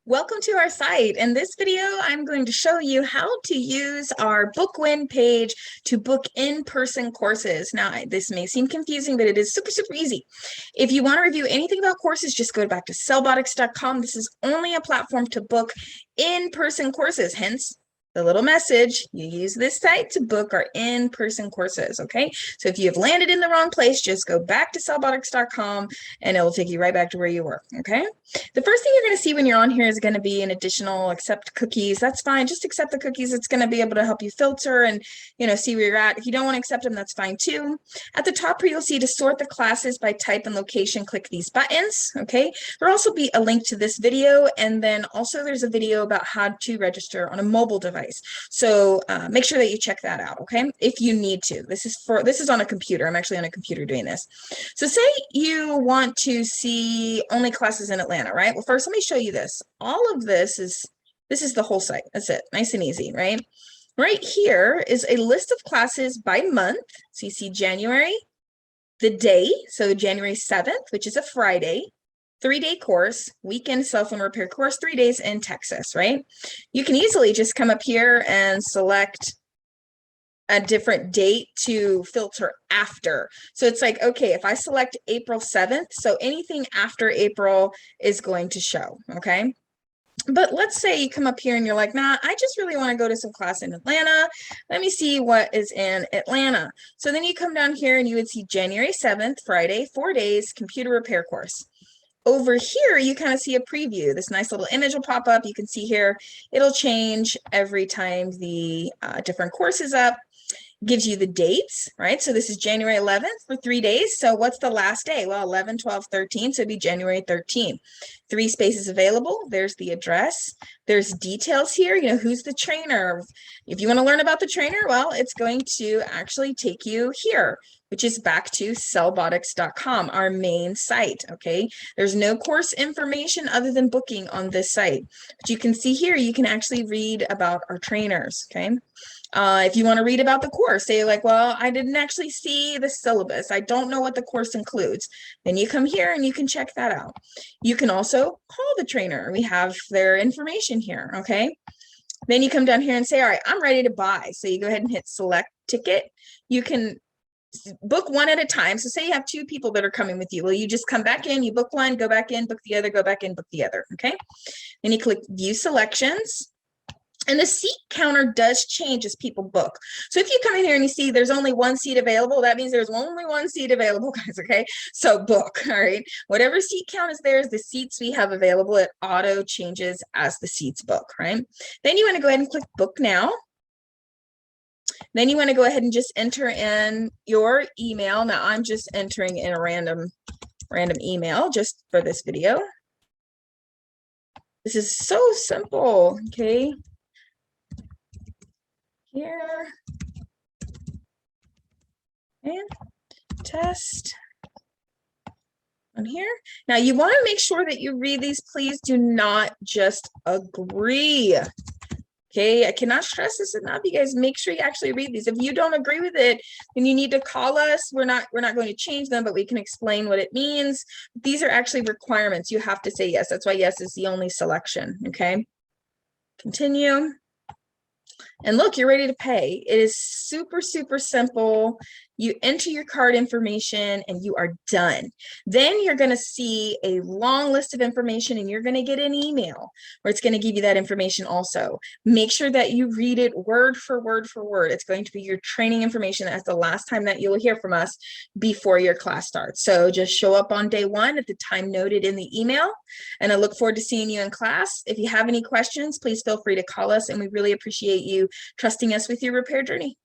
Welcome to our site. In this video, I'm going to show you how to use our book win page to book in-person courses. Now, this may seem confusing, but it is super, super easy. If you want to review anything about courses, just go back to CellBotics.com. This is only a platform to book in-person courses, hence the little message, you use this site to book our in-person courses, okay? So if you have landed in the wrong place, just go back to cellbotics.com and it will take you right back to where you were, okay? The first thing you're gonna see when you're on here is gonna be an additional accept cookies. That's fine, just accept the cookies. It's gonna be able to help you filter and see where you're at. If you don't wanna accept them, that's fine too. At the top here, you'll see to sort the classes by type and location, click these buttons, okay? There'll also be a link to this video, and then also there's a video about how to register on a mobile device. So make sure that you check that out, okay? If you need to. This is on a computer. I'm actually on a computer doing this. So say you want to see only classes in Atlanta, right? Well, first let me show you this. All of this is the whole site. That's it. Nice and easy, right? Right here is a list of classes by month. So you see January, the day, so January 7th, which is a Friday. 3-day course, weekend cell phone repair course, 3 days in Texas, right? You can easily just come up here and select a different date to filter after. So it's like, okay, if I select April 7th, so anything after April is going to show, okay? But let's say you come up here and you're like, nah, I just really want to go to some class in Atlanta. Let me see what is in Atlanta. So then you come down here and you would see January 7th, Friday, 4 days, computer repair course. Over here, you kind of see a preview. This nice little image will pop up. You can see here, it'll change every time the different course is up. Gives you the dates, right? So this is January 11th for 3 days. So what's the last day? Well, 11, 12, 13. So it'd be January 13. 3 spaces available. There's the address. There's details here. Who's the trainer? If you want to learn about the trainer, well, it's going to actually take you here, which is back to cellbotics.com, our main site, okay? There's no course information other than booking on this site. But you can see here, you can actually read about our trainers, okay? If you want to read about the course, say like, well, I didn't actually see the syllabus. I don't know what the course includes. Then you come here and you can check that out. You can also call the trainer. We have their information here, okay? Then you come down here and say, all right, I'm ready to buy. So you go ahead and hit select ticket. You can book one at a time. So say you have 2 people that are coming with you. Well, you just come back in, you book one, go back in, book the other, go back in, book the other, okay? Then you click view selections. And the seat counter does change as people book. So if you come in here and you see there's only 1 seat available, that means there's only 1 seat available, guys, okay? So book, all right? Whatever seat count is there is the seats we have available. It auto changes as the seats book, right? Then you want to go ahead and click book now. Then you want to go ahead and just enter in your email. Now I'm just entering in a random email just for this video. This is so simple, okay? Here and test on here. Now you want to make sure that you read these. Please do not just agree. Okay, I cannot stress this enough. You guys make sure you actually read these. If you don't agree with it, then you need to call us. We're not going to change them, but we can explain what it means. These are actually requirements. You have to say yes. That's why yes is the only selection. Okay, continue. And look, you're ready to pay. It is super, super simple. You enter your card information and you are done. Then you're going to see a long list of information and you're going to get an email where it's going to give you that information also. Make sure that you read it word for word for word. It's going to be your training information. That's the last time that you'll hear from us before your class starts. So just show up on day 1 at the time noted in the email, and I look forward to seeing you in class. If you have any questions, please feel free to call us, and we really appreciate you trusting us with your repair journey.